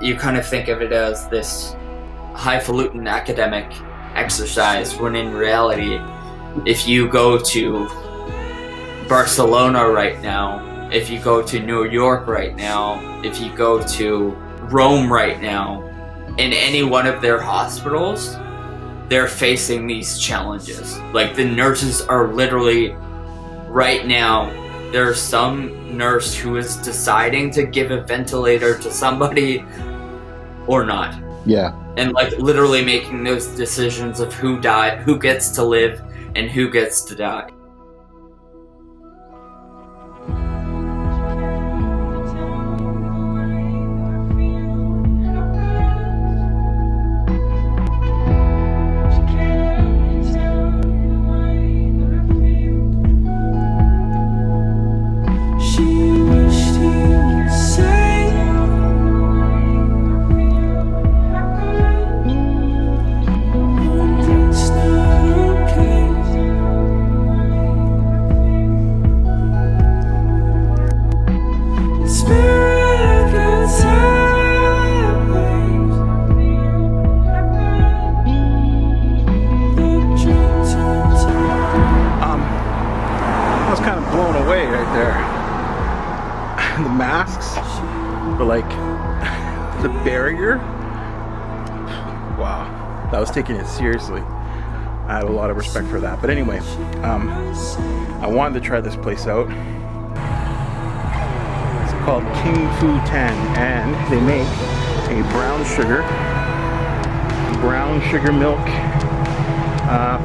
you kind of think of it as this highfalutin academic exercise, when in reality, if you go to Barcelona right now, if you go to New York right now, if you go to Rome right now, in any one of their hospitals, they're facing these challenges. Like, the nurses are literally, right now, there's some nurse who is deciding to give a ventilator to somebody or not. Yeah. And like literally making those decisions of who gets to live and who gets to die. The masks were like the barrier. Wow, that was taking it seriously. I had a lot of respect for that. But anyway, I wanted to try this place out. It's called King Fu Tan, and they make a brown sugar milk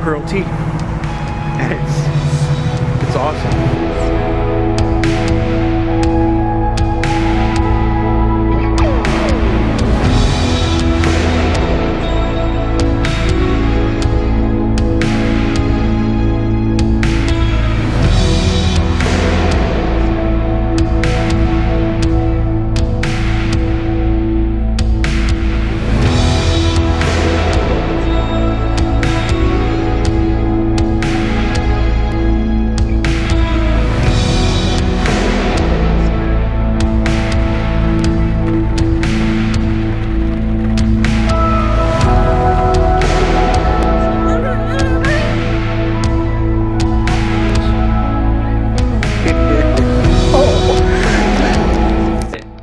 pearl tea, and it's awesome.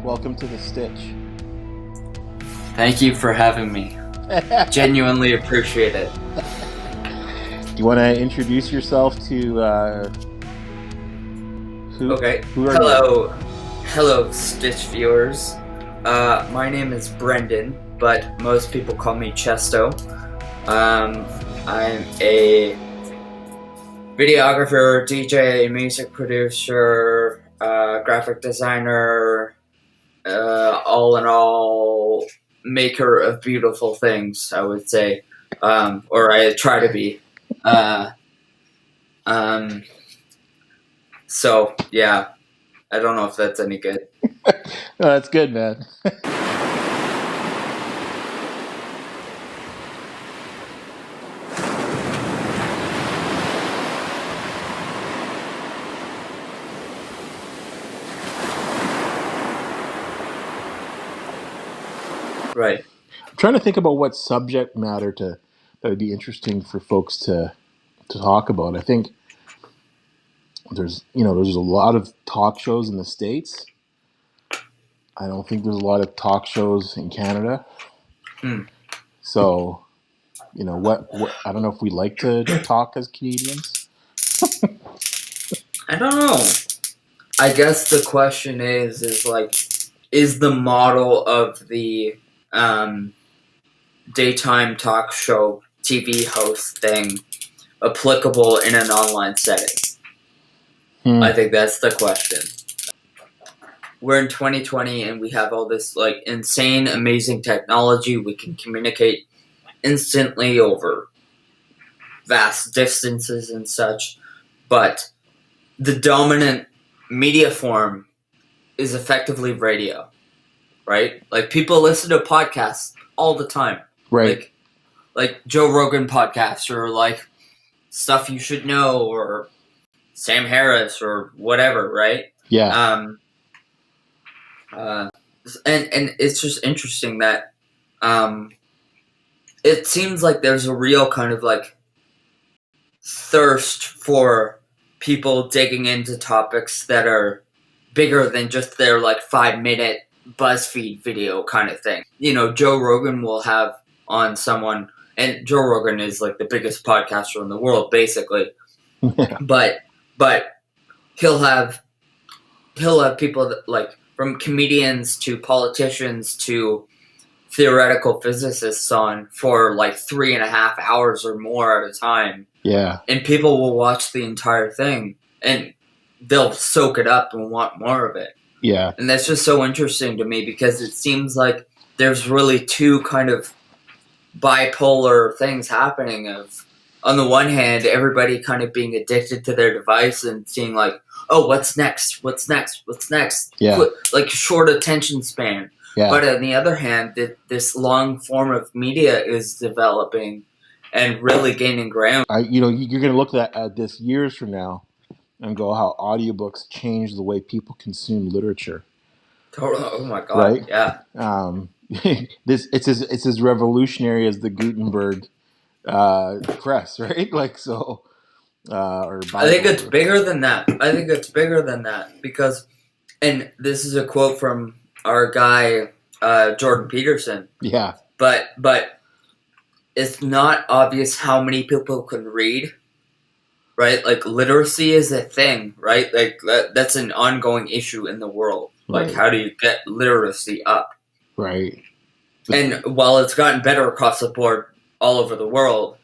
Welcome to the Stitch. Thank you for having me. Genuinely appreciate it. Do you want to introduce yourself to who? Okay. Who are you? Hello, Stitch viewers. My name is Brendan, but most people call me Chesto. I'm a videographer, DJ, music producer, graphic designer, all in all, maker of beautiful things, I would say. Or I try to be. So, yeah. I don't know if that's any good. No, that's good, man. Right. I'm trying to think about what subject matter that would be interesting for folks to talk about. I think there's a lot of talk shows in the States. I don't think there's a lot of talk shows in Canada. So, what I don't know if we like to talk as Canadians. I don't know. I guess the question is like, is the model of the daytime talk show TV host thing applicable in an online setting? I think that's the question. We're in 2020 and we have all this like insane, amazing technology. We can communicate instantly over vast distances and such, but the dominant media form is effectively radio, right? Like, people listen to podcasts all the time. Right. Like Joe Rogan podcast, or like Stuff You Should Know, or Sam Harris, or whatever, right? Yeah. and it's just interesting that it seems like there's a real kind of like thirst for people digging into topics that are bigger than just their like 5-minute BuzzFeed video kind of thing. You know, Joe Rogan will have on someone, and Joe Rogan is like the biggest podcaster in the world, basically. Yeah. But he'll have people that, like, from comedians to politicians to theoretical physicists on for like 3.5 hours or more at a time. Yeah. And people will watch the entire thing and they'll soak it up and want more of it. Yeah. And that's just so interesting to me because it seems like there's really two kind of bipolar things happening of, on the one hand, everybody kind of being addicted to their device and seeing like, oh, what's next? What's next? What's next? Yeah. Like short attention span. Yeah. But on the other hand, this long form of media is developing and really gaining ground. You're going to look at this years from now and go how audiobooks change the way people consume literature. Oh my God! Right? Yeah. It's as revolutionary as the Gutenberg press, right? Like so, or Bible. I think it's bigger than that. Because, and this is a quote from our guy Jordan Peterson. Yeah. But it's not obvious how many people can read. Right? Like, literacy is a thing, right? Like, that's an ongoing issue in the world. Like, Right. how do you get literacy up? Right. And while it's gotten better across the board all over the world,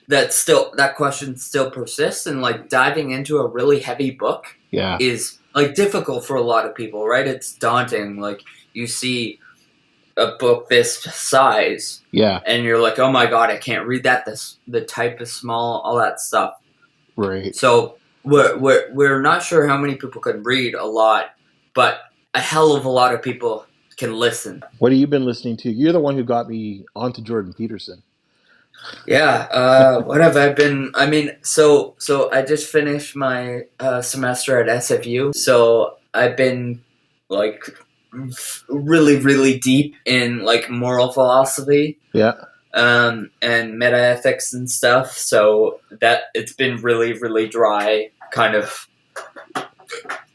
that question still persists. And, like, diving into a really heavy book Yeah. is, like, difficult for a lot of people, right? It's daunting. Like, you see a book this size, Yeah. and you're like, oh my God, I can't read that. The type is small, all that stuff. Right. So we're not sure how many people can read a lot, but a hell of a lot of people can listen. What have you been listening to? You're the one who got me onto Jordan Peterson. Yeah. What have I been? I mean, so I just finished my semester at SFU, so I've been like really, really deep in like moral philosophy. Yeah. And metaethics and stuff. So that it's been really, really dry, kind of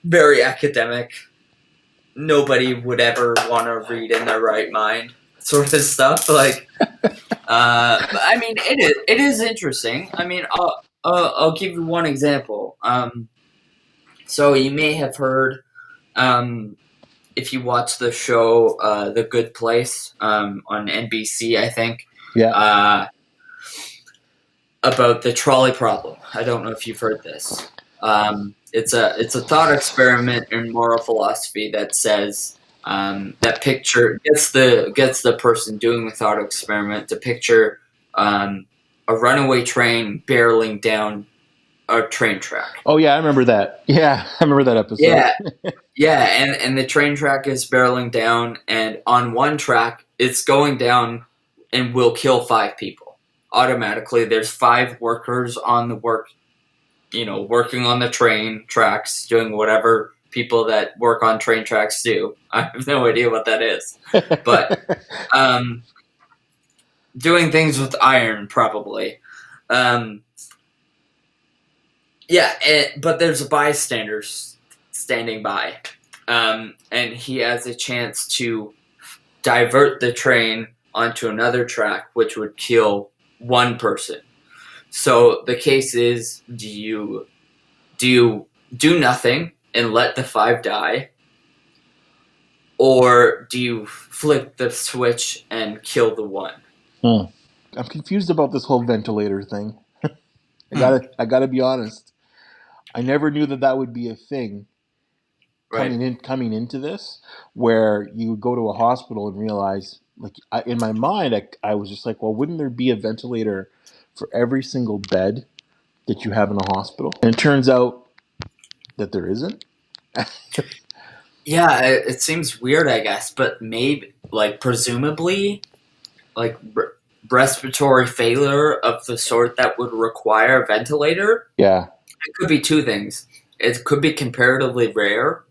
very academic. Nobody would ever want to read in their right mind, sort of stuff. Like, I mean, it is interesting. I mean, I'll give you one example. So you may have heard, if you watch the show The Good Place on NBC, I think. Yeah. About the trolley problem. I don't know if you've heard this. It's a thought experiment in moral philosophy that says that picture gets the person doing the thought experiment to picture a runaway train barreling down a train track. Oh yeah, I remember that. Yeah, I remember that episode. Yeah, and the train track is barreling down, and on one track it's going down and will kill 5 people. Automatically, there's 5 workers on the working on the train tracks, doing whatever people that work on train tracks do. I have no idea what that is. But doing things with iron, probably. But there's a bystander standing by. And he has a chance to divert the train onto another track, which would kill 1 person. So the case is, do you do nothing and let the 5 die, or do you flip the switch and kill the 1? I'm confused about this whole ventilator thing. I gotta be honest. I never knew that would be a thing. Right. Coming into this, where you would go to a hospital and realize, like, in my mind, I was just like, well, wouldn't there be a ventilator for every single bed that you have in a hospital? And it turns out that there isn't. Yeah, it seems weird, I guess, but maybe, like, presumably, like, respiratory failure of the sort that would require a ventilator. Yeah. It could be 2 things. It could be comparatively rare.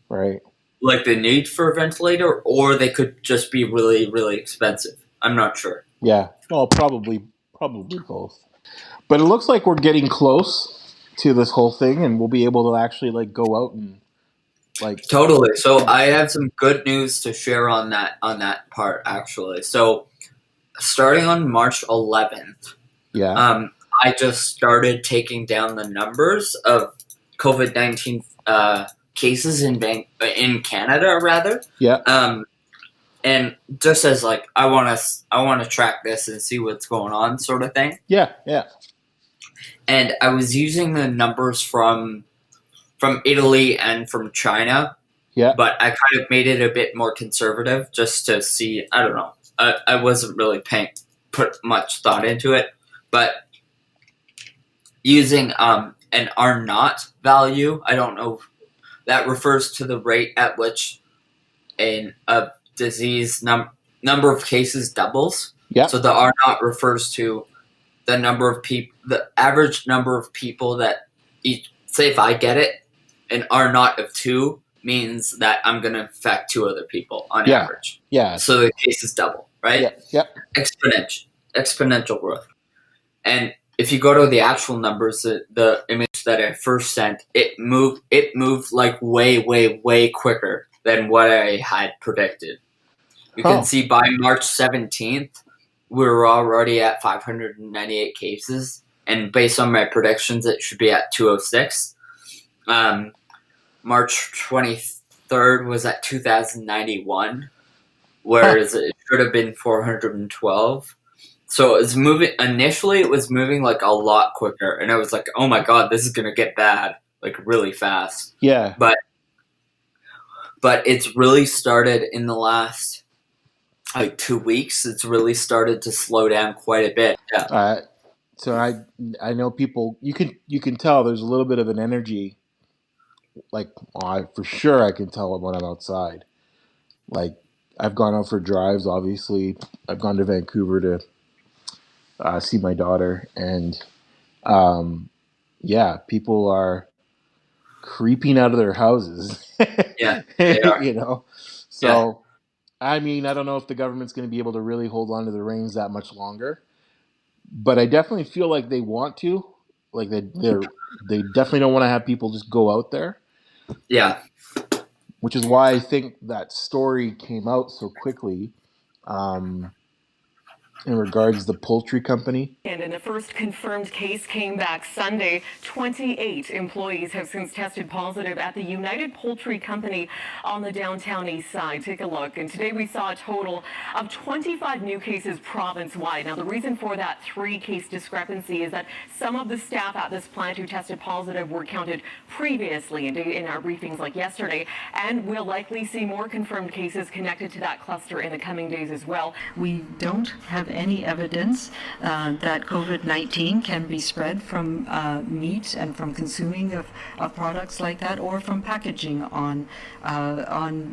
Right. like the need for a ventilator, or they could just be really, really expensive. I'm not sure. Yeah. Well, probably both. But it looks like we're getting close to this whole thing, and we'll be able to actually like go out and like. Totally. So I have some good news to share on that part actually. So starting on March 11th, Yeah. I just started taking down the numbers of COVID-19 cases in Canada rather. Yeah. And just as like I want to track this and see what's going on, sort of thing. Yeah. Yeah. And I was using the numbers from Italy and from China, Yeah. but I kind of made it a bit more conservative just to see. I don't know. I wasn't really put much thought into it, but using an R naught value, I don't know. That refers to the rate at which a disease number of cases doubles. Yeah. So the R naught refers to the number of people, the average number of people that each. Say if I get it, an R naught of 2 means that I'm going to infect 2 other people on average. Yeah. So the cases double, right? Yeah. Yep. Exponential growth. And if you go to the actual numbers, the image that I first sent, it moved like way quicker than what I had predicted. You can see by March 17th, we were already at 598 cases, and based on my predictions, it should be at 206. March 23rd was at 2,091, whereas it should have been 412. So it was moving. Initially, it was moving like a lot quicker, and I was like, "Oh my god, this is gonna get bad like really fast." Yeah. But it's really started in the last like 2 weeks. It's really started to slow down quite a bit. Yeah. So I know people. You can tell there's a little bit of an energy. Like for sure, I can tell when I'm outside. Like I've gone out for drives. Obviously, I've gone to Vancouver to see my daughter, and yeah, people are creeping out of their houses. Yeah, they are. You know, so Yeah. I mean, I don't know if the government's going to be able to really hold on to the reins that much longer, but I definitely feel like they want to. Like they definitely don't want to have people just go out there. Yeah. Which is why I think that story came out so quickly. In regards to the poultry company. And in the first confirmed case came back Sunday, 28 employees have since tested positive at the United Poultry Company on the downtown east side. Take a look. And today we saw a total of 25 new cases province-wide. Now, the reason for that 3-case discrepancy is that some of the staff at this plant who tested positive were counted previously in our briefings like yesterday, and we'll likely see more confirmed cases connected to that cluster in the coming days as well. We don't have any evidence that COVID-19 can be spread from meat and from consuming of products like that, or from packaging on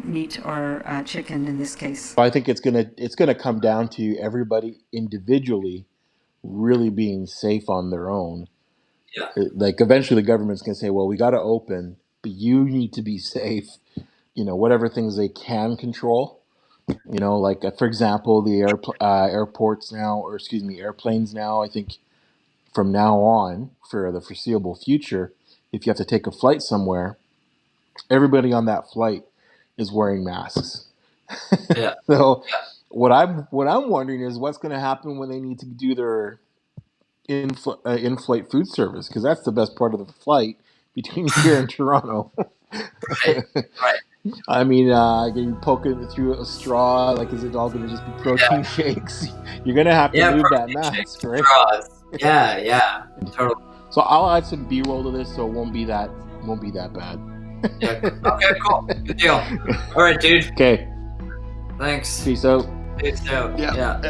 meat or chicken in this case. I think it's gonna come down to everybody individually really being safe on their own. Yeah. Like eventually the government's gonna say, well, we got to open, but you need to be safe. You know, whatever things they can control. You know, like for example, the airports now, or excuse me, airplanes now. I think from now on, for the foreseeable future, if you have to take a flight somewhere, everybody on that flight is wearing masks. Yeah. So, what I'm wondering is what's going to happen when they need to do their in-flight food service, because that's the best part of the flight between here and Toronto. Right. I mean, getting poking through a straw, like, is it all going to just be protein shakes? You're going to have to move that mask, right? Straws. Yeah, totally. So I'll add some B-roll to this, so it won't be that bad. Yeah. Okay, cool. Good deal. All right, dude. Okay. Thanks. Peace out. Peace out. Yeah. Yeah.